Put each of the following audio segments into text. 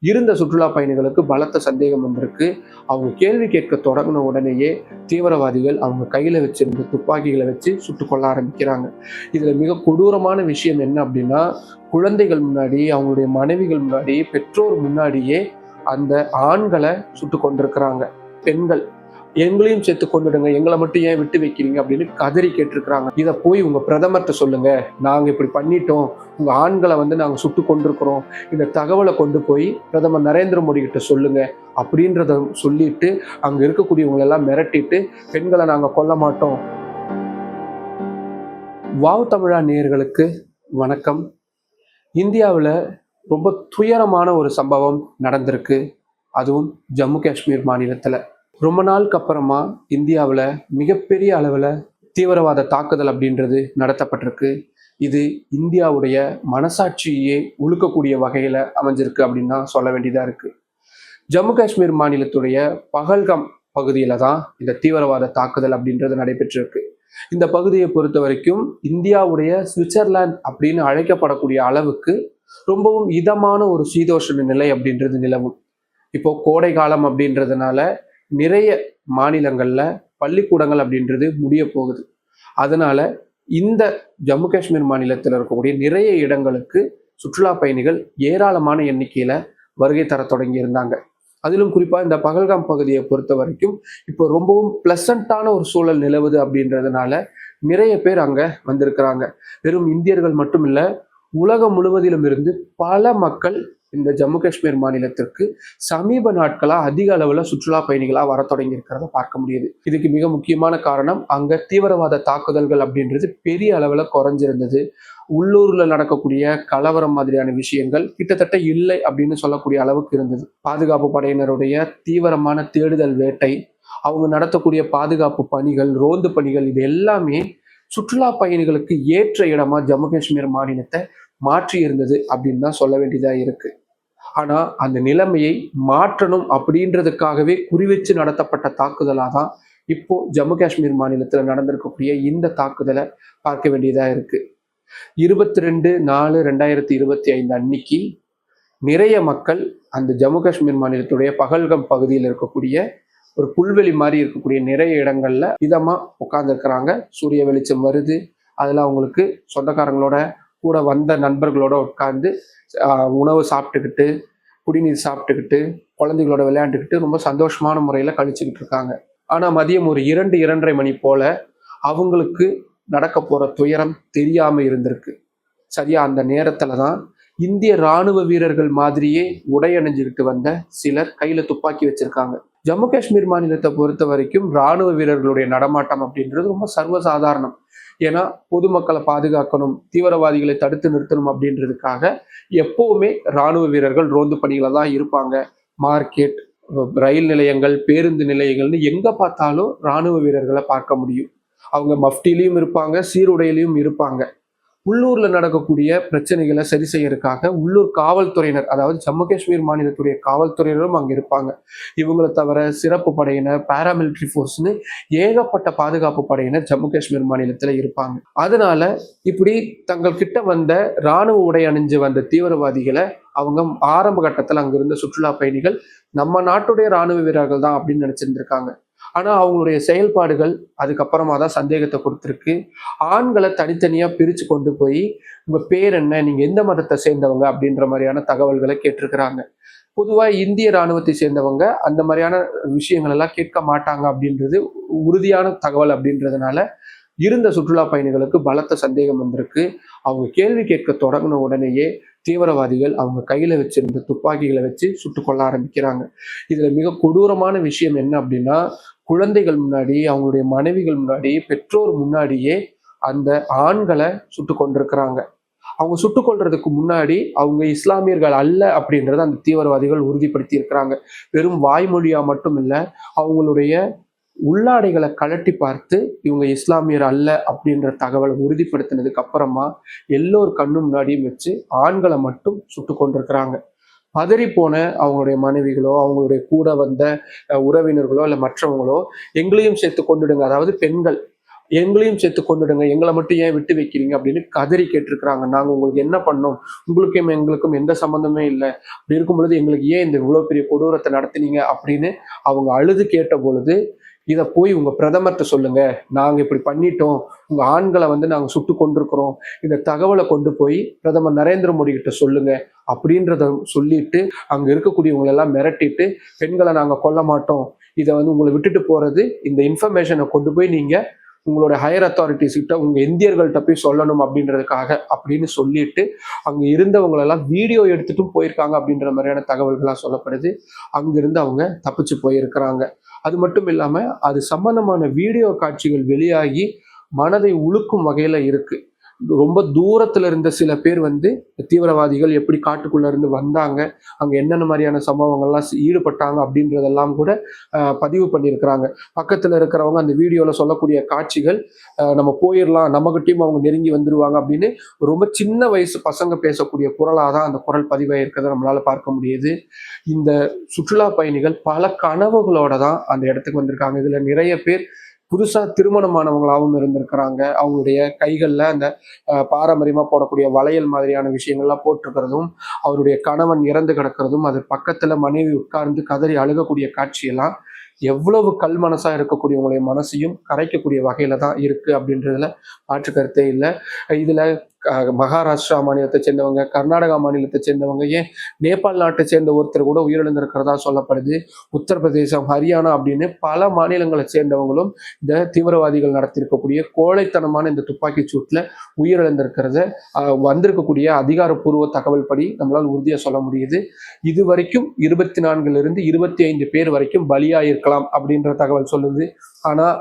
இருந்த சுற்றுலா பயணிகளுக்கு பலத்த சந்தேகம் வந்திருக்கு. அவங்க கேள்வி கேட்க தொடங்கின உடனேயே தீவிரவாதிகள் அவங்க கையில வச்சிருந்த துப்பாக்கிகளை வச்சு சுட்டுக் கொள்ள ஆரம்பிக்கிறாங்க. இதுல மிக கொடூரமான விஷயம் என்ன அப்படின்னா, குழந்தைகள் முன்னாடி, அவங்களுடைய மனைவிகள் முன்னாடி, பெற்றோர் முன்னாடியே அந்த ஆண்களை சுட்டுக் கொண்டிருக்கிறாங்க. பெண்கள் எங்களையும் சேர்த்து கொண்டுடுங்க, எங்களை மட்டும் ஏன் விட்டு வைக்கிறீங்க அப்படின்னு கதறி கேட்டிருக்கிறாங்க. இதை போய் உங்க பிரதமர்கிட்ட சொல்லுங்க, நாங்க இப்படி பண்ணிட்டோம், உங்க ஆண்களை நாங்க சுட்டு கொண்டிருக்கிறோம், இந்த தகவலை கொண்டு போய் பிரதமர் நரேந்திர மோடி கிட்ட சொல்லுங்க அப்படின்றத சொல்லிட்டு அங்க இருக்கக்கூடியவங்க எல்லாம் மிரட்டிட்டு பெண்களை நாங்க கொல்ல மாட்டோம். வாவ் தமிழா நேயர்களுக்கு வணக்கம். இந்தியாவில் ரொம்ப துயரமான ஒரு சம்பவம் நடந்திருக்கு. அதுவும் ஜம்மு காஷ்மீர் மாநிலத்தில் ரொம்ப நாளுக்கு அப்புறமா இந்தியாவில் மிகப்பெரிய அளவில் தீவிரவாத தாக்குதல் அப்படின்றது நடத்தப்பட்டிருக்கு. இது இந்தியாவுடைய மனசாட்சியே உழுக்கக்கூடிய வகையில் அமைஞ்சிருக்கு அப்படின்னு தான் சொல்ல வேண்டியதாக இருக்குது. ஜம்மு காஷ்மீர் மாநிலத்துடைய பகல்காம் பகுதியில் தான் இந்த தீவிரவாத தாக்குதல் அப்படின்றது நடைபெற்றிருக்கு. இந்த பகுதியை பொறுத்த வரைக்கும் இந்தியாவுடைய சுவிட்சர்லாந்து அப்படின்னு அழைக்கப்படக்கூடிய அளவுக்கு ரொம்பவும் இதமான ஒரு சீதோஷண நிலை அப்படின்றது நிலவும். இப்போ கோடை காலம் அப்படின்றதுனால நிறைய மாநிலங்கள்ல பள்ளிக்கூடங்கள் அப்படின்றது முடிய போகுது. அதனால இந்த ஜம்மு காஷ்மீர் மாநிலத்தில் இருக்கக்கூடிய நிறைய இடங்களுக்கு சுற்றுலா பயணிகள் ஏராளமான எண்ணிக்கையில வருகை தர தொடங்கி இருந்தாங்க. அதிலும் குறிப்பா இந்த பகல்காம் பகுதியை பொறுத்த வரைக்கும் இப்போ ரொம்பவும் பிளசண்டான ஒரு சூழல் நிலவுது அப்படின்றதுனால நிறைய பேர் அங்க வந்திருக்கிறாங்க. வெறும் இந்தியர்கள் மட்டும் இல்ல, உலகம் முழுவதிலும் இருந்து பல மக்கள் இந்த ஜம்மு காஷ்மீர் மாநிலத்திற்கு சமீப நாட்களா அதிக அளவுல சுற்றுலா பயணிகளா வர தொடங்கி இருக்கிறத பார்க்க முடியுது. இதுக்கு மிக முக்கியமான காரணம் அங்க தீவிரவாத தாக்குதல்கள் அப்படின்றது பெரிய அளவுல குறைஞ்சிருந்தது. உள்ளூர்ல நடக்கக்கூடிய கலவரம் மாதிரியான விஷயங்கள் கிட்டத்தட்ட இல்லை அப்படின்னு சொல்லக்கூடிய அளவுக்கு இருந்தது. பாதுகாப்பு படையினருடைய தீவிரமான தேடுதல் வேட்டை, அவங்க நடத்தக்கூடிய பாதுகாப்பு பணிகள், ரோந்து பணிகள், இது எல்லாமே சுற்றுலா பயணிகளுக்கு ஏற்ற இடமா ஜம்மு காஷ்மீர் மாநிலத்தை மாற்றி இருந்தது அப்படின்னு தான் சொல்ல வேண்டியதா இருக்கு. ஆனா அந்த நிலைமையை மாற்றணும் அப்படின்றதுக்காகவே குறிவச்சு நடத்தப்பட்ட தாக்குதலாக தான் இப்போ ஜம்மு காஷ்மீர் மாநிலத்துல நடந்திருக்கக்கூடிய இந்த தாக்குதலை பார்க்க வேண்டியதா இருக்கு. 22/4/2025 அன்னைக்கு நிறைய மக்கள் அந்த ஜம்மு காஷ்மீர் மாநிலத்துடைய பகல்காம் பகுதியில் இருக்கக்கூடிய ஒரு புல்வெளி மாதிரி இருக்கக்கூடிய நிறைய இடங்கள்ல இதமா உட்கார்ந்துருக்கிறாங்க. சூரிய வெளிச்சம் வருது. அதுல அவங்களுக்கு சொந்தக்காரங்களோட கூட வந்த நண்பர்களோட உட்கார்ந்து உணவு சாப்பிட்டுக்கிட்டு, குடிநீர் சாப்பிட்டுக்கிட்டு, குழந்தைகளோட விளையாண்டுக்கிட்டு ரொம்ப சந்தோஷமான முறையில் கழிச்சுக்கிட்டு இருக்காங்க. ஆனால் மதியம் ஒரு 2-2:30 மணி போல அவங்களுக்கு நடக்க போகிற துயரம் தெரியாமல் இருந்திருக்கு. சரியா அந்த நேரத்தில் தான் இந்திய ராணுவ வீரர்கள் மாதிரியே உடை அணிஞ்சுக்கிட்டு வந்த சிலர் கையில் துப்பாக்கி வச்சிருக்காங்க. ஜம்மு காஷ்மீர் மாநிலத்தை பொறுத்த வரைக்கும் ராணுவ வீரர்களுடைய நடமாட்டம் அப்படின்றது ரொம்ப சர்வசாதாரணம். ஏன்னா பொதுமக்களை பாதுகாக்கணும், தீவிரவாதிகளை தடுத்து நிறுத்தணும் அப்படின்றதுக்காக எப்பவுமே ராணுவ வீரர்கள் ரோந்து பணிகளை தான் இருப்பாங்க. மார்க்கெட், ரயில் நிலையங்கள், பேருந்து நிலையங்கள்னு எங்க பார்த்தாலும் ராணுவ வீரர்களை பார்க்க முடியும். அவங்க மஃப்டிலையும் இருப்பாங்க, சீருடையிலையும் இருப்பாங்க. உள்ளூர்ல நடக்கக்கூடிய பிரச்சனைகளை சரி செய்யறதுக்காக உள்ளூர் காவல்துறையினர், அதாவது ஜம்மு காஷ்மீர் மாநிலத்துடைய காவல்துறையினரும் அங்க இருப்பாங்க. இவங்களை தவிர சிறப்பு படையினர், பாராமிலிட்டரி போர்ஸ்னு ஏகப்பட்ட பாதுகாப்பு படையினர் ஜம்மு காஷ்மீர் மாநிலத்துல இருப்பாங்க. அதனால இப்படி தங்கள் கிட்ட வந்த இராணுவ உடை அணிஞ்சு வந்த தீவிரவாதிகளை அவங்க ஆரம்ப கட்டத்தில் அங்க இருந்த சுற்றுலா பயணிகள் நம்ம நாட்டுடைய இராணுவ வீரர்கள் தான் அப்படின்னு நினைச்சிருந்திருக்காங்க. ஆனா அவங்களுடைய செயல்பாடுகள் அதுக்கப்புறமா தான் சந்தேகத்தை கொடுத்துருக்கு. ஆண்களை தனித்தனியா பிரிச்சு கொண்டு போய் உங்க பேர் என்ன, நீங்க எந்த மதத்தை சேர்ந்தவங்க அப்படின்ற மாதிரியான தகவல்களை கேட்டிருக்கிறாங்க. பொதுவா இந்திய இராணுவத்தை சேர்ந்தவங்க அந்த மாதிரியான விஷயங்கள் எல்லாம் கேட்க மாட்டாங்க அப்படின்றது உறுதியான தகவல் அப்படின்றதுனால இருந்த சுற்றுலா பயணிகளுக்கு பலத்த சந்தேகம் வந்திருக்கு. அவங்க கேள்வி கேட்க தொடங்கின உடனேயே தீவிரவாதிகள் அவங்க கையில வச்சிருந்த துப்பாக்கிகளை வச்சு சுட்டு கொள்ள ஆரம்பிக்கிறாங்க. இதுல மிக கொடூரமான விஷயம் என்ன அப்படின்னா, குழந்தைகள் முன்னாடி, அவங்களுடைய மனைவிகள் முன்னாடி, பெற்றோர் முன்னாடியே அந்த ஆண்களை சுட்டு கொண்டிருக்கிறாங்க. அவங்க சுட்டு கொள்றதுக்கு முன்னாடி அவங்க இஸ்லாமியர்கள் அல்ல அப்படின்றத அந்த தீவிரவாதிகள் உறுதிப்படுத்தி இருக்கிறாங்க. வெறும் வாய்மொழியா மட்டும் இல்ல, அவங்களுடைய உள்ளாடைகளை கழட்டி பார்த்து இவங்க இஸ்லாமியர் அல்ல அப்படின்ற தகவலை உறுதிப்படுத்தினதுக்கு அப்புறமா எல்லோர் கண்ணு முன்னாடியும் வச்சு ஆண்களை மட்டும் சுட்டு கொண்டிருக்கிறாங்க. பதறி போன அவங்களுடைய மனைவிகளோ, அவங்களுடைய கூட வந்த உறவினர்களோ இல்லை மற்றவங்களோ எங்களையும் சேர்த்து கொண்டுடுங்க, அதாவது பெண்கள், எங்களையும் சேர்த்து கொண்டுடுங்க, எங்களை மட்டும் ஏன் விட்டு வைக்கிறீங்க அப்படின்னு கதறி கேட்டிருக்கிறாங்க. நாங்கள் உங்களுக்கு என்ன பண்ணோம், உங்களுக்கும் எங்களுக்கும் எந்த சம்மந்தமே இல்லை, அப்படி இருக்கும் பொழுது எங்களுக்கு ஏன் இந்த இவ்வளோ பெரிய கொடூரத்தை நடத்தினீங்க அப்படின்னு அவங்க அழுது கேட்ட பொழுது, இதை போய் உங்கள் பிரதமர்கிட்ட சொல்லுங்க, நாங்கள் இப்படி பண்ணிட்டோம், உங்கள் ஆண்களை நாங்கள் சுட்டு கொண்டிருக்கிறோம், இந்த தகவலை கொண்டு போய் பிரதமர் நரேந்திர மோடி கிட்ட சொல்லுங்க அப்படின்றத சொல்லிட்டு அங்கே இருக்கக்கூடியவங்களெல்லாம் மிரட்டிட்டு, பெண்களை நாங்கள் கொல்ல மாட்டோம், இதை உங்களை விட்டுட்டு போகிறது, இந்த இன்ஃபர்மேஷனை கொண்டு போய் நீங்கள் உங்களோட ஹையர் அத்தாரிட்டிஸ் கிட்ட உங்கள் இந்தியர்கள்ட்ட போய் சொல்லணும் அப்படின்றதுக்காக அப்படின்னு சொல்லிட்டு அங்கே இருந்தவங்களெல்லாம் வீடியோ எடுத்துட்டும் போயிருக்காங்க அப்படின்ற மாதிரியான தகவல்கள்லாம் சொல்லப்படுது. அங்கிருந்து அவங்க தப்பிச்சு போயிருக்கிறாங்க. அது மட்டும் இல்லாமல் அது சம்பந்தமான வீடியோ காட்சிகள் வெளியாகி மனதை உழுக்கும் வகையில் இருக்குது. ரொம்ப தூரத்துல இருந்த சில பேர் தீவிரவாதிகள் எப்படி காட்டுக்குள்ள இருந்து வந்தாங்க, அங்க என்னென்ன மாதிரியான சம்பவங்கள்லாம் ஈடுபட்டாங்க அப்படின்றதெல்லாம் கூட பதிவு பண்ணியிருக்கிறாங்க. பக்கத்துல இருக்கிறவங்க அந்த வீடியோல சொல்லக்கூடிய காட்சிகள், நம்ம போயிடலாம், நம்மகிட்டயும் அவங்க நெருங்கி வந்துருவாங்க அப்படின்னு ரொம்ப சின்ன வயசு பசங்க பேசக்கூடிய குரலாக தான் அந்த குரல் பதிவாயிருக்கிறத நம்மளால பார்க்க முடியுது. இந்த சுற்றுலா பயணிகள் பல கனவுகளோட தான் அந்த இடத்துக்கு வந்திருக்காங்க. இதுல நிறைய பேர் புதுசா திருமணமானவங்களாகவும் இருந்திருக்கிறாங்க. அவங்களுடைய கைகள்ல அந்த பாரம்பரியமா போடக்கூடிய வளையல் மாதிரியான விஷயங்கள்லாம் போட்டிருக்கிறதும், அவருடைய கணவன் இறந்து கிடக்கிறதும், அது பக்கத்துல மனைவி உட்கார்ந்து கதறி அழுகக்கூடிய காட்சியெல்லாம் எவ்வளவு கல் மனசா இருக்கக்கூடியவங்களுடைய மனசையும் கரைக்கக்கூடிய வகையில தான் இருக்கு அப்படின்றதுல மாற்று கருத்தே இல்லை. இதுல மகாராஷ்டிரா மாநிலத்தை சேர்ந்தவங்க, கர்நாடகா மாநிலத்தை சேர்ந்தவங்க, ஏன் நேபாள் நாட்டை சேர்ந்த ஒருத்தர் கூட உயிரிழந்திருக்கிறதா சொல்லப்படுது. உத்தரப்பிரதேசம், ஹரியானா அப்படின்னு பல மாநிலங்களை சேர்ந்தவங்களும் இந்த தீவிரவாதிகள் நடத்தியிருக்கக்கூடிய கோழைத்தனமான இந்த துப்பாக்கி சூட்டில் உயிரிழந்திருக்கிறத வந்திருக்கக்கூடிய அதிகாரப்பூர்வ தகவல் படி நம்மளால் உறுதியாக சொல்ல முடியுது. இது வரைக்கும் 24 25 பேர் வரைக்கும் பலியாயிருக்கலாம் அப்படின்ற தகவல் சொல்லுது. ஆனால்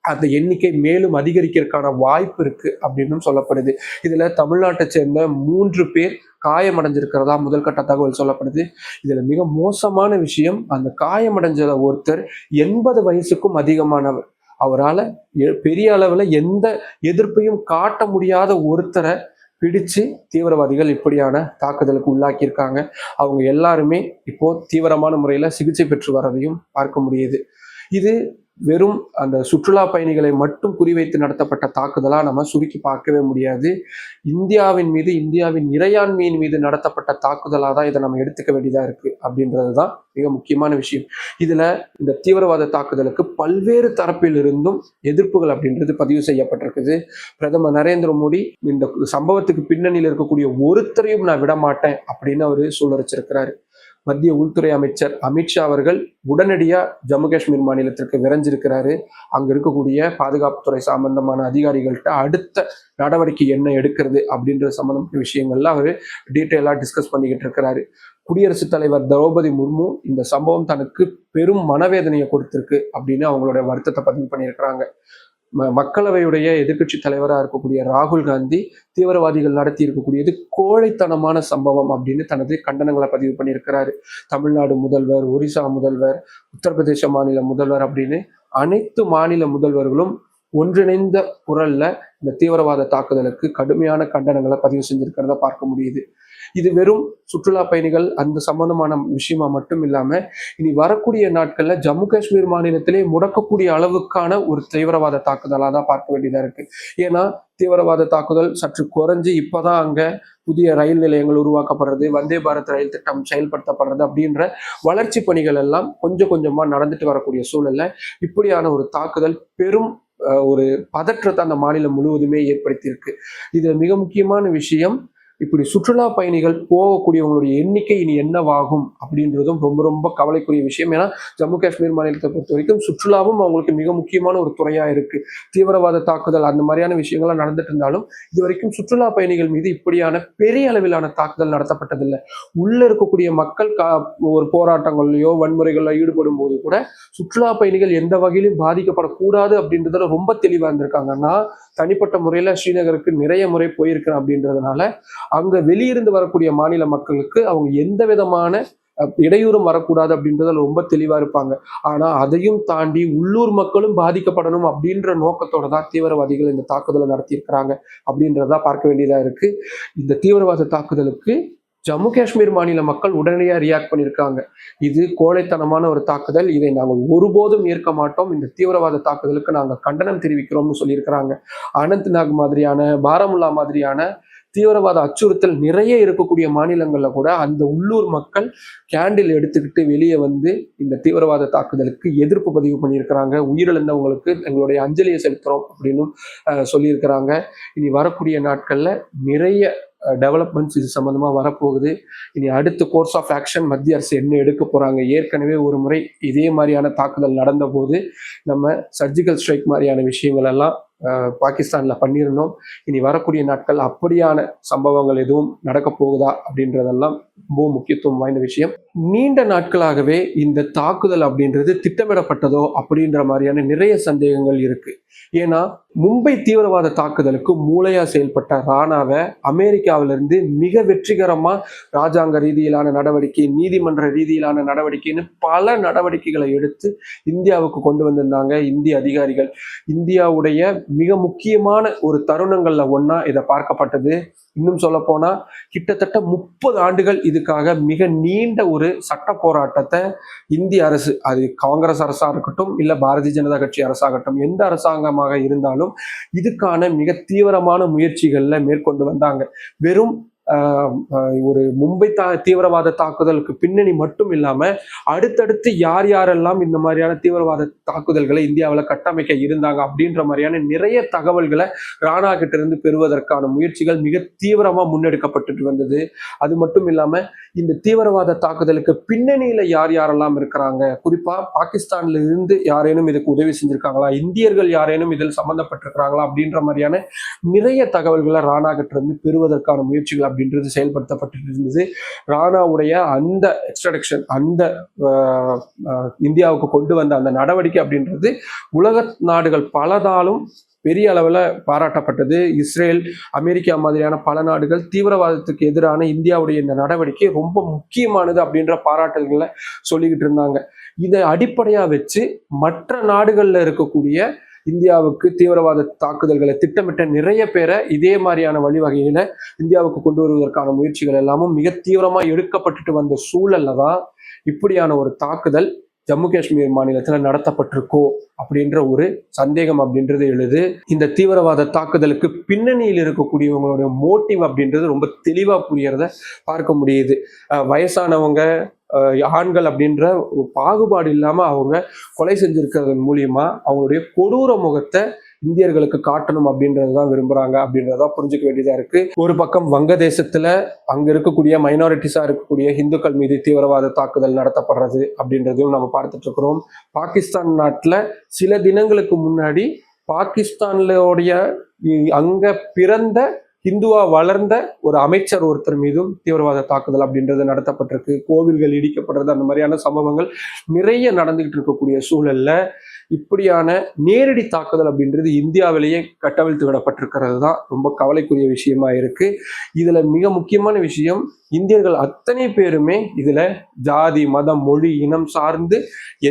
அந்த எண்ணிக்கை மேலும் அதிகரிக்கிறதுக்கான வாய்ப்பு இருக்கு அப்படின்னு சொல்லப்படுது. இதுல தமிழ்நாட்டை சேர்ந்த 3 பேர் காயமடைஞ்சிருக்கிறதா முதல் கட்ட தகவல் சொல்லப்படுது. இதுல மிக மோசமான விஷயம், அந்த காயமடைஞ்ச ஒருத்தர் 80 வயசுக்கும் அதிகமானவர். அவரால் பெரிய அளவுல எந்த எதிர்ப்பையும் காட்ட முடியாத ஒருத்தரை பிடிச்சு தீவிரவாதிகள் இப்படியான தாக்குதலுக்கு உள்ளாக்கியிருக்காங்க. அவங்க எல்லாருமே இப்போ தீவிரமான முறையில சிகிச்சை பெற்று வர்றதையும் பார்க்க முடியுது. இது வெறும் அந்த சுற்றுலா பயணிகளை மட்டும் குறிவைத்து நடத்தப்பட்ட தாக்குதலா நம்ம சுருக்கி பார்க்கவே முடியாது. இந்தியாவின் மீது, இந்தியாவின் இறையாண்மையின் மீது நடத்தப்பட்ட தாக்குதலா தான் இதை நம்ம எடுத்துக்க வேண்டியதா இருக்கு அப்படின்றதுதான் மிக முக்கியமான விஷயம். இதுல இந்த தீவிரவாத தாக்குதலுக்கு பல்வேறு தரப்பிலிருந்தும் எதிர்ப்புகள் அப்படின்றது பதிவு செய்யப்பட்டிருக்குது. பிரதமர் நரேந்திர மோடி இந்த சம்பவத்துக்கு பின்னணியில் இருக்கக்கூடிய ஒருத்தரையும் நான் விட மாட்டேன் அப்படின்னு அவரு சொல்லரிச்சிருக்கிறாரு. மத்திய உள்துறை அமைச்சர் அமித்ஷா அவர்கள் உடனடியா ஜம்மு காஷ்மீர் மாநிலத்திற்கு விரைஞ்சிருக்கிறாரு. அங்க இருக்கக்கூடிய பாதுகாப்புத்துறை சம்பந்தமான அதிகாரிகள்கிட்ட அடுத்த நடவடிக்கை என்ன எடுக்கிறது அப்படின்ற சம்பந்தமான விஷயங்கள்ல அவரு டீட்டெயிலா டிஸ்கஸ் பண்ணிக்கிட்டு இருக்கிறாரு. குடியரசுத் தலைவர் திரௌபதி முர்மு இந்த சம்பவம் தனக்கு பெரும் மனவேதனையை கொடுத்திருக்கு அப்படின்னு அவங்களுடைய வருத்தத்தை பதிவு பண்ணியிருக்கிறாங்க. மக்களவையுடைய எதிர்கட்சி தலைவராக இருக்கக்கூடிய ராகுல் காந்தி தீவிரவாதிகள் நடத்தி இருக்கக்கூடியது கோழைத்தனமான சம்பவம் அப்படின்னு தனது கண்டனங்களை பதிவு பண்ணியிருக்கிறாரு. தமிழ்நாடு முதல்வர், ஒரிசா முதல்வர், உத்தரப்பிரதேச மாநில முதல்வர் அப்படின்னு அனைத்து மாநில முதல்வர்களும் ஒன்றிணைந்த குரல்ல இந்த தீவிரவாத தாக்குதலுக்கு கடுமையான கண்டனங்களை பதிவு செஞ்சிருக்கிறத பார்க்க முடியுது. இது வெறும் சுற்றுலா பயணிகள் அந்த சம்பந்தமான விஷயமா மட்டும் இல்லாம இனி வரக்கூடிய நாட்கள்ல ஜம்மு காஷ்மீர் மாநிலத்திலே முடக்கக்கூடிய அளவுக்கான ஒரு தீவிரவாத தாக்குதலா தான் பார்க்க வேண்டியதா இருக்கு. ஏன்னா தீவிரவாத தாக்குதல் சற்று குறைஞ்சு இப்பதான் அங்க புதிய ரயில் நிலையங்கள் உருவாக்கப்படுறது, வந்தே பாரத் ரயில் திட்டம் செயல்படுத்தப்படுறது அப்படின்ற வளர்ச்சி பணிகள் எல்லாம் கொஞ்சம் கொஞ்சமா நடந்துட்டு வரக்கூடிய சூழல்ல இப்படியான ஒரு தாக்குதல் பெரும் ஒரு பதற்றத்தை அந்த மாநிலம் முழுவதுமே ஏற்படுத்தியிருக்கு. இதுல மிக முக்கியமான விஷயம், இப்படி சுற்றுலா பயணிகள் போகக்கூடியவங்களுடைய எண்ணிக்கை இனி என்னவாகும் அப்படின்றதும் ரொம்ப ரொம்ப கவலைக்குரிய விஷயம். ஏன்னா ஜம்மு காஷ்மீர் மாநிலத்தை பொறுத்த வரைக்கும் சுற்றுலாவும் அவங்களுக்கு மிக முக்கியமான ஒரு துறையா இருக்கு. தீவிரவாத தாக்குதல் அந்த மாதிரியான விஷயங்கள்லாம் நடந்துட்டு இருந்தாலும் இது வரைக்கும் சுற்றுலா பயணிகள் மீது இப்படியான பெரிய அளவிலான தாக்குதல் நடத்தப்பட்டதில்லை. உள்ள இருக்கக்கூடிய மக்கள் ஒரு போராட்டங்கள்லையோ வன்முறைகளில் ஈடுபடும் போது கூட சுற்றுலா பயணிகள் எந்த வகையிலும் பாதிக்கப்படக்கூடாது அப்படின்றதுல ரொம்ப தெளிவா இருந்திருக்காங்க. நான் தனிப்பட்ட முறையில ஸ்ரீநகருக்கு நிறைய முறை போயிருக்கிறேன் அப்படின்றதுனால அங்க வெளியிருந்து வரக்கூடிய மாநில மக்களுக்கு அவங்க எந்த விதமான இடையூறும் வரக்கூடாது அப்படின்றதுல ரொம்ப தெளிவா இருப்பாங்க. ஆனா அதையும் தாண்டி உள்ளூர் மக்களும் பாதிக்கப்படணும் அப்படின்ற நோக்கத்தோட தான் தீவிரவாதிகள் இந்த தாக்குதலை நடத்தி இருக்கிறாங்க அப்படின்றதா பார்க்க வேண்டியதா இருக்கு. இந்த தீவிரவாத தாக்குதலுக்கு ஜம்மு காஷ்மீர் மாநில மக்கள் உடனடியாக ரியாக்ட் பண்ணியிருக்காங்க. இது கோழைத்தனமான ஒரு தாக்குதல், இதை நாங்கள் ஒருபோதும் ஏற்க மாட்டோம், இந்த தீவிரவாத தாக்குதலுக்கு நாங்கள் கண்டனம் தெரிவிக்கிறோம்னு சொல்லியிருக்கிறாங்க. அனந்த்நாக் மாதிரியான, பாராமுல்லா மாதிரியான தீவிரவாத அச்சுறுத்தல் நிறைய இருக்கக்கூடிய மாநிலங்கள்ல கூட அந்த உள்ளூர் மக்கள் கேண்டில் எடுத்துக்கிட்டு வெளியே வந்து இந்த தீவிரவாத தாக்குதலுக்கு எதிர்ப்பு பதிவு பண்ணியிருக்கிறாங்க. உயிரிழந்தவங்களுக்கு எங்களுடைய அஞ்சலியை செலுத்துறோம் அப்படின்னு சொல்லியிருக்கிறாங்க. இனி வரக்கூடிய நாட்கள்ல நிறைய டெவலப்மெண்ட்ஸ் இது சம்பந்தமா வரப்போகுது. இனி அடுத்த கோர்ஸ் ஆஃப் ஆக்ஷன் மத்திய அரசு என்ன எடுக்க போறாங்க. ஏற்கனவே ஒரு முறை இதே மாதிரியான தாக்குதல் நடந்த போது நம்ம சர்ஜிக்கல் ஸ்ட்ரைக் மாதிரியான விஷயங்கள் எல்லாம் பாகிஸ்தான்ல பண்ணியிருந்தோம். இனி வரக்கூடிய நாட்கள் அப்படியான சம்பவங்கள் எதுவும் நடக்க போகுதா அப்படின்றதெல்லாம் ரொம்ப முக்கியத்துவம் வாய்ந்த விஷயம். நீண்ட நாட்களாகவே இந்த தாக்குதல் அப்படின்றது திட்டமிடப்பட்டதோ அப்படின்ற மாதிரியான நிறைய சந்தேகங்கள் இருக்கு. ஏன்னா மும்பை தீவிரவாத தாக்குதலுக்கு மூளையா செயல்பட்ட ராணாவை அமெரிக்காவிலிருந்து மிக வெற்றிகரமா ராஜாங்க ரீதியிலான நடவடிக்கை, நீதிமன்ற ரீதியிலான நடவடிக்கைன்னு பல நடவடிக்கைகளை எடுத்து இந்தியாவுக்கு கொண்டு வந்திருந்தாங்க இந்திய அதிகாரிகள். இந்தியாவுடைய மிக முக்கியமான ஒரு தருணங்கள்ல ஒன்னா இதை பார்க்கப்பட்டது. இன்னும் சொல்ல போனா கிட்டத்தட்ட 30 ஆண்டுகள் இதுக்காக மிக நீண்ட ஒரு சட்ட போராட்டத்தை இந்திய அரசு, அது காங்கிரஸ் அரசா இருக்கட்டும் இல்ல பாரதிய ஜனதா கட்சி அரசாகட்டும், எந்த அரசாங்கமாக இருந்தாலும் இதுக்கான மிக தீவிரமான முயற்சிகள்ல மேற்கொண்டு வந்தாங்க. வெறும் ஒரு மும்பை தீவிரவாத தாக்குதலுக்கு பின்னணி மட்டும் இல்லாம அடுத்தடுத்து யார் யாரெல்லாம் இந்த மாதிரியான தீவிரவாத தாக்குதல்களை இந்தியாவில் கட்டமைக்க இருந்தாங்க அப்படின்ற மாதிரியான நிறைய தகவல்களை ராணா கிட்ட இருந்து பெறுவதற்கான முயற்சிகள் மிக தீவிரமா முன்னெடுக்கப்பட்டு வந்தது. அது மட்டும் இல்லாம இந்த தீவிரவாத தாக்குதலுக்கு பின்னணியில யார் யாரெல்லாம் இருக்கிறாங்க, குறிப்பா பாகிஸ்தான்ல இருந்து யாரேனும் இதுக்கு உதவி செஞ்சிருக்காங்களா, இந்தியர்கள் யாரேனும் இதில் சம்பந்தப்பட்டிருக்கிறாங்களா அப்படின்ற மாதிரியான நிறைய தகவல்களை ராணா கிட்ட இருந்து பெறுவதற்கான முயற்சிகள் அப்படின்றது செயல்படுத்தப்பட்டு இருந்தது. ராணாவுடைய அந்த எக்ஸ்ட்ரடிக்ஷன், அந்த இந்தியாவுக்கு கொண்டு வந்த அந்த நடவடிக்கை அப்படின்றது உலக நாடுகள் பலதாலும் பெரிய அளவில் பாராட்டப்பட்டது. இஸ்ரேல், அமெரிக்கா மாதிரியான பல நாடுகள் தீவிரவாதத்துக்கு எதிரான இந்தியாவுடைய இந்த நடவடிக்கை ரொம்ப முக்கியமானது அப்படின்ற பாராட்டுகளை சொல்லிக்கிட்டு இருந்தாங்க. இதை அடிப்படையா வச்சு மற்ற நாடுகள்ல இருக்கக்கூடிய இந்தியாவுக்கு தீவிரவாத தாக்குதல்களை திட்டமிட்ட நிறைய பேரை இதே மாதிரியான வழிவகையில இந்தியாவுக்கு கொண்டு வருவதற்கான முயற்சிகள் எல்லாமும் மிக தீவிரமா எடுக்கப்பட்டுட்டு வந்த சூழல்ல தான் இப்படியான ஒரு தாக்குதல் ஜம்மு காஷ்மீர் மாநிலத்துல நடத்தப்பட்டிருக்கோ அப்படின்ற ஒரு சந்தேகம் அப்படின்றது எழுது. இந்த தீவிரவாத தாக்குதலுக்கு பின்னணியில் இருக்கக்கூடியவங்களுடைய மோட்டிவ் அப்படின்றது ரொம்ப தெளிவா புரியறத பார்க்க முடியுது. வயசானவங்க, ஆண்கள் அப்படின்ற பாகுபாடு இல்லாம அவங்க கொலை செஞ்சிருக்கிறது மூலியமா அவங்களுடைய கொடூர முகத்தை இந்தியர்களுக்கு காட்டணும் அப்படின்றதுதான் விரும்புறாங்க அப்படின்றதா புரிஞ்சுக்க வேண்டியதா இருக்கு. ஒரு பக்கம் வங்கதேசத்துல அங்க இருக்கக்கூடிய மைனாரிட்டிஸா இருக்கக்கூடிய இந்துக்கள் மீது தீவிரவாத தாக்குதல் நடத்தப்படுறது அப்படின்றதையும் நம்ம பார்த்துட்டு இருக்கிறோம். பாகிஸ்தான் நாட்டுல சில தினங்களுக்கு முன்னாடி பாகிஸ்தான்லோடைய அங்க பிறந்த இந்துவா வளர்ந்த ஒரு அமைச்சர் ஒருத்தர் மீதும் தீவிரவாத தாக்குதல் அப்படின்றது நடத்தப்பட்டிருக்கு. கோவில்கள் இடிக்கப்படுறது, அந்த மாதிரியான சம்பவங்கள் நிறைய நடந்துகிட்டு இருக்கக்கூடிய சூழல்ல இப்படியான நேரடி தாக்குதல் அப்படின்றது இந்தியாவிலேயே கட்டவிழ்த்து விடப்பட்டிருக்கிறது தான் ரொம்ப கவலைக்குரிய விஷயமா இருக்கு. இதுல மிக முக்கியமான விஷயம், இந்தியர்கள் அத்தனை பேருமே இதுல ஜாதி, மதம், மொழி, இனம் சார்ந்து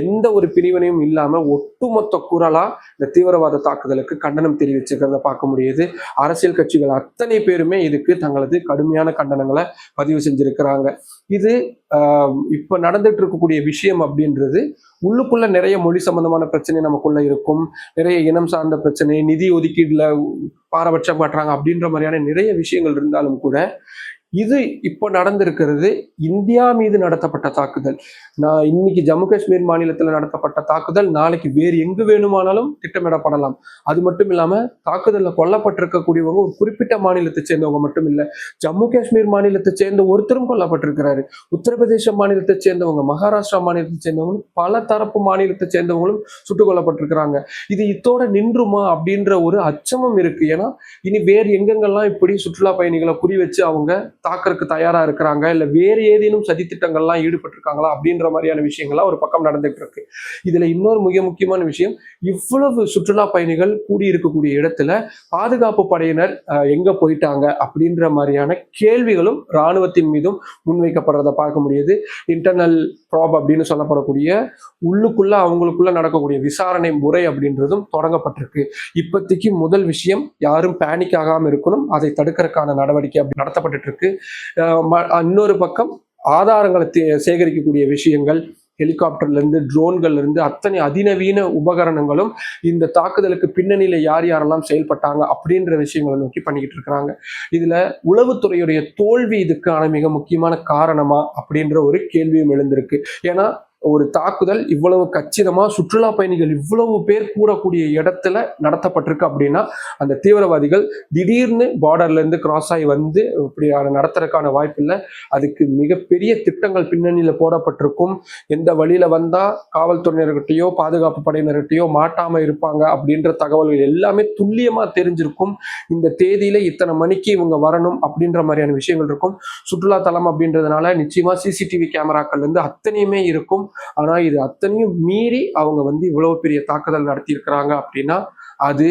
எந்த ஒரு பிரிவினையும் இல்லாம ஒட்டுமொத்த குரலா இந்த தீவிரவாத தாக்குதலுக்கு கண்டனம் தெரிவிச்சிருக்கிறத பார்க்க முடியுது. அரசியல் கட்சிகள் அத்தனை பேருமே இதுக்கு தங்களது கடுமையான கண்டனங்களை பதிவு செஞ்சிருக்கிறாங்க. இது இப்ப நடந்துட்டு இருக்கக்கூடிய விஷயம் அப்படின்றது உள்ளுக்குள்ள நிறைய மொழி சம்பந்தமான பிரச்சனை நமக்குள்ள இருக்கும், நிறைய இனம் சார்ந்த பிரச்சனை, நிதி ஒதுக்கீடுல பாரபட்சம் காட்டுறாங்க அப்படின்ற மாதிரியான நிறைய விஷயங்கள் இருந்தாலும் கூட இது இப்போ நடந்திருக்கிறது இந்தியா மீது நடத்தப்பட்ட தாக்குதல். நான் இன்னைக்கு ஜம்மு காஷ்மீர் மாநிலத்தில் நடத்தப்பட்ட தாக்குதல் நாளைக்கு வேறு எங்கு வேணுமானாலும் திட்டமிடப்படலாம். அது மட்டும் இல்லாம தாக்குதலில் கொல்லப்பட்டிருக்கக்கூடியவங்க ஒரு குறிப்பிட்ட மாநிலத்தை சேர்ந்தவங்க மட்டும் இல்லை, ஜம்மு காஷ்மீர் மாநிலத்தை சேர்ந்த ஒருத்தரும் கொல்லப்பட்டிருக்கிறாரு. உத்தரப்பிரதேச மாநிலத்தை சேர்ந்தவங்க, மகாராஷ்டிரா மாநிலத்தை சேர்ந்தவங்களும், பல தரப்பு மாநிலத்தை சேர்ந்தவங்களும் சுட்டுக் கொல்லப்பட்டிருக்கிறாங்க. இது இத்தோட நின்றுமா அப்படின்ற ஒரு அச்சமும் இருக்கு. ஏன்னா இனி வேறு எங்கெங்கெல்லாம் இப்படி சுற்றுலா பயணிகளை குறி வச்சு அவங்க தாக்கறதுக்கு தயாரா இருக்கிறாங்க, இல்ல வேறு ஏதேனும் சதித்திட்டங்கள்லாம் ஈடுபட்டிருக்காங்களா அப்படின்ற மாதிரியான விஷயங்கள்லாம் ஒரு பக்கம் நடந்துட்டு இருக்கு. இதுல இன்னொரு மிக முக்கியமான விஷயம், இவ்வளவு சுற்றுலா பயணிகள் கூடி இருக்கக்கூடிய இடத்துல பாதுகாப்பு படையினர் எங்க போயிட்டாங்க அப்படின்ற மாதிரியான கேள்விகளும் இராணுவத்தின் மீதும் முன்வைக்கப்படுறத பார்க்க முடியுது. இன்டர்னல் ப்ராப் அப்படின்னு சொல்லப்படக்கூடிய உள்ளுக்குள்ள அவங்களுக்குள்ள நடக்கக்கூடிய விசாரணை முறை அப்படின்றதும் தொடங்கப்பட்டிருக்கு. இப்போதைக்கு முதல் விஷயம், யாரும் பேனிக் ஆகாம இருக்கணும், அதை தடுக்கிறதுக்கான நடவடிக்கை அப்படி நடத்தப்பட்டு இருக்கு. இன்னொரு பக்கம் ஆதாரங்களை சேகரிக்கக்கூடிய விஷயங்கள், ஹெலிகாப்டர்ல இருந்து ட்ரோன்கள்ல இருந்து அத்தனை அதிநவீன உபகரணங்களும் இந்த தாக்குதலுக்கு பின்னணியில யார் யாரெல்லாம் செயல்பட்டாங்க அப்படின்ற விஷயங்களை நோக்கி பண்ணிக்கிட்டு இருக்கிறாங்க. இதுல உளவுத்துறையுடைய தோல்வி இதுக்கான மிக முக்கியமான காரணமா அப்படின்ற ஒரு கேள்வியும் எழுந்திருக்கு. ஏன்னா ஒரு தாக்குதல் இவ்வளவு கச்சிதமா சுற்றுலா பயணிகள் இவ்வளவு பேர் கூடக்கூடிய இடத்துல நடத்தப்பட்டிருக்கு அப்படின்னா அந்த தீவிரவாதிகள் திடீர்னு பார்டர்ல இருந்து கிராஸ் ஆகி வந்து இப்படியான நடத்துறதுக்கான வாய்ப்பு இல்லை. அதுக்கு மிகப்பெரிய திட்டங்கள் பின்னணியில போடப்பட்டிருக்கும். எந்த வழியில வந்தா காவல்துறையினர்கிட்டயோ பாதுகாப்பு படையினர்கிட்டயோ மாட்டாம இருப்பாங்க அப்படின்ற தகவல்கள் எல்லாமே துல்லியமா தெரிஞ்சிருக்கும். இந்த தேதியில இத்தனை மணிக்கு இவங்க வரணும் அப்படின்ற மாதிரியான விஷயங்கள் இருக்கும். சுற்றுலா தலம் அப்படின்றதுனால நிச்சயமா சிசிடிவி கேமராக்கள் இருந்து அத்தனையுமே இருக்கும். ஆனா இது அத்தனையும் மீறி அவங்க வந்து இவ்வளவு பெரிய தாக்குதல் நடத்தி இருக்கிறாங்க அப்படின்னா அது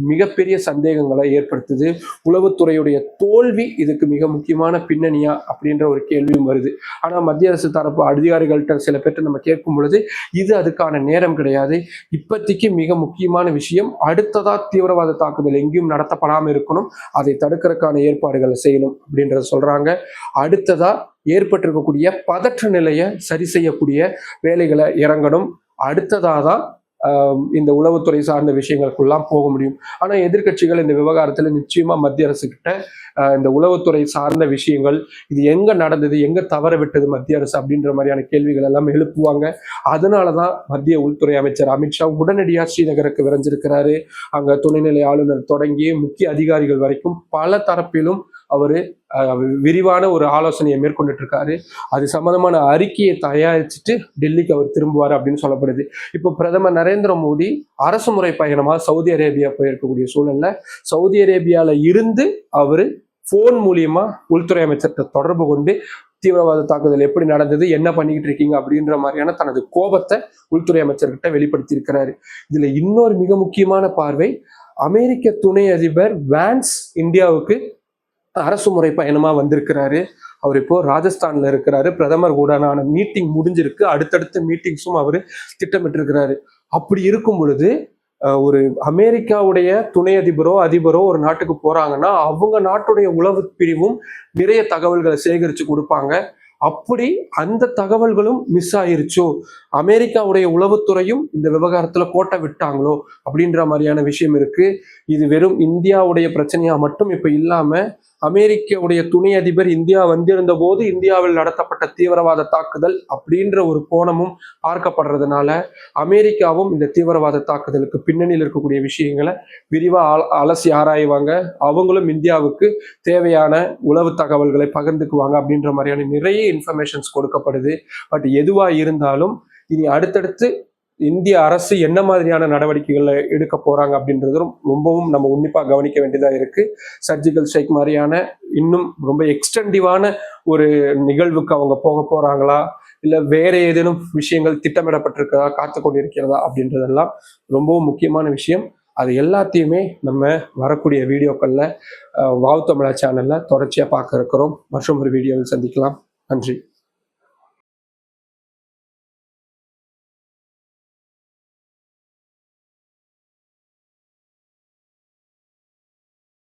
மிகப்பெரிய சந்தேகங்களை ஏற்படுத்துது. உளவுத்துறையுடைய தோல்வி இதுக்கு மிக முக்கியமான பின்னணியா அப்படின்ற ஒரு கேள்வியும் வருது. ஆனா மத்திய அரசு தரப்பு அதிகாரிகள்கிட்ட சில பேர்ட்ட நம்ம கேட்கும் பொழுது இது அதுக்கான நேரம் கிடையாது. இப்போதைக்கு மிக முக்கியமான விஷயம் அடுத்ததா தீவிரவாத தாக்குதல் எங்கேயும் நடத்தப்படாமல் இருக்கணும், அதை தடுக்கிறதுக்கான ஏற்பாடுகளை செய்யணும் அப்படின்றத சொல்றாங்க. அடுத்ததா ஏற்பட்டிருக்கக்கூடிய பதற்ற நிலையை சரி செய்யக்கூடிய வேலைகளை இறங்கணும். அடுத்ததாக தான் இந்த உளவுத்துறை சார்ந்த விஷயங்களுக்குள்ளாம் போக முடியும். ஆனால் எதிர்கட்சிகள் இந்த விவகாரத்தில் நிச்சயமா மத்திய அரசு கிட்ட இந்த உளவுத்துறை சார்ந்த விஷயங்கள் இது எங்க நடந்தது, எங்க தவற விட்டது மத்திய அரசு அப்படின்ற மாதிரியான கேள்விகள் எல்லாம் எழுப்புவாங்க. அதனாலதான் மத்திய உள்துறை அமைச்சர் அமித்ஷா உடனடியாக ஸ்ரீநகருக்கு விரைஞ்சிருக்கிறாரு. அங்க துணைநிலை ஆளுநர் தொடங்கி முக்கிய அதிகாரிகள் வரைக்கும் பல தரப்பிலும் அவரு விரிவான ஒரு ஆலோசனையை மேற்கொண்டுட்டு இருக்காரு. அது சம்பந்தமான அறிக்கையை தயாரிச்சுட்டு டெல்லிக்கு அவர் திரும்புவார் அப்படின்னு சொல்லப்படுது. இப்போ பிரதமர் நரேந்திர மோடி அரசு முறை பயணமா சவுதி அரேபியா போயிருக்கக்கூடிய சூழல்ல சவுதி அரேபியால இருந்து அவரு போன் மூலியமா உள்துறை அமைச்சர்கிட்ட தொடர்பு கொண்டு தீவிரவாத தாக்குதல் எப்படி நடந்தது, என்ன பண்ணிக்கிட்டு இருக்கீங்க அப்படின்ற மாதிரியான தனது கோபத்தை உள்துறை அமைச்சர்கிட்ட வெளிப்படுத்தி இருக்கிறாரு. இதுல இன்னொரு மிக முக்கியமான பார்வை, அமெரிக்க துணை அதிபர் வான்ஸ் இந்தியாவுக்கு அரசு முறை பயணமா வந்திருக்கிறாரு. அவர் இப்போ ராஜஸ்தான்ல இருக்கிறாரு. பிரதமர் கூடனான மீட்டிங் முடிஞ்சிருக்கு. அடுத்தடுத்த மீட்டிங்ஸும் அவரு திட்டமிட்டு இருக்கிறாரு. அப்படி இருக்கும் பொழுது ஒரு அமெரிக்காவுடைய துணை அதிபரோ ஒரு நாட்டுக்கு போறாங்கன்னா அவங்க நாட்டுடைய உளவு பிரிவும் நிறைய தகவல்களை சேகரிச்சு கொடுப்பாங்க. அப்படி அந்த தகவல்களும் மிஸ் ஆயிருச்சோ, அமெரிக்காவுடைய உளவுத்துறையும் இந்த விவகாரத்துல கோட்டை விட்டாங்களோ அப்படின்ற மாதிரியான விஷயம் இருக்கு. இது வெறும் இந்தியாவுடைய பிரச்சனையா மட்டும் இப்ப இல்லாம அமெரிக்காவுடைய துணை அதிபர் இந்தியா வந்திருந்த போது இந்தியாவில் நடத்தப்பட்ட தீவிரவாத தாக்குதல் அப்படின்ற ஒரு கோணமும் பார்க்கப்படுறதுனால அமெரிக்காவும் இந்த தீவிரவாத தாக்குதலுக்கு பின்னணியில் இருக்கக்கூடிய விஷயங்களை விரிவா அலசி ஆராய்வாங்க. அவங்களும் இந்தியாவுக்கு தேவையான உளவு தகவல்களை பகிர்ந்துக்குவாங்க அப்படின்ற மாதிரியான நிறைய இன்ஃபர்மேஷன்ஸ் கொடுக்கப்படுது. பட் எதுவா இருந்தாலும் இனி அடுத்தடுத்து இந்திய அரசு என்ன மாதிரியான நடவடிக்கைகளை எடுக்க போறாங்க அப்படின்றது ரொம்பவும் நம்ம உன்னிப்பா கவனிக்க வேண்டியதா இருக்கு. சர்ஜிக்கல் ஸ்ட்ரைக் மாதிரியான இன்னும் ரொம்ப எக்ஸ்டென்டிவான ஒரு நிகழ்வுக்கு அவங்க போக போறாங்களா, இல்ல வேற ஏதேனும் விஷயங்கள் திட்டமிடப்பட்டிருக்கிறதா, காத்து கொண்டிருக்கிறதா அப்படின்றதெல்லாம் ரொம்பவும் முக்கியமான விஷயம். அது எல்லாத்தையுமே நம்ம வரக்கூடிய வீடியோக்கள்ல வாவ் தமிழா சேனல்ல தொடர்ச்சியா பார்க்க இருக்கிறோம். மற்றும் ஒரு வீடியோவில் சந்திக்கலாம். நன்றி.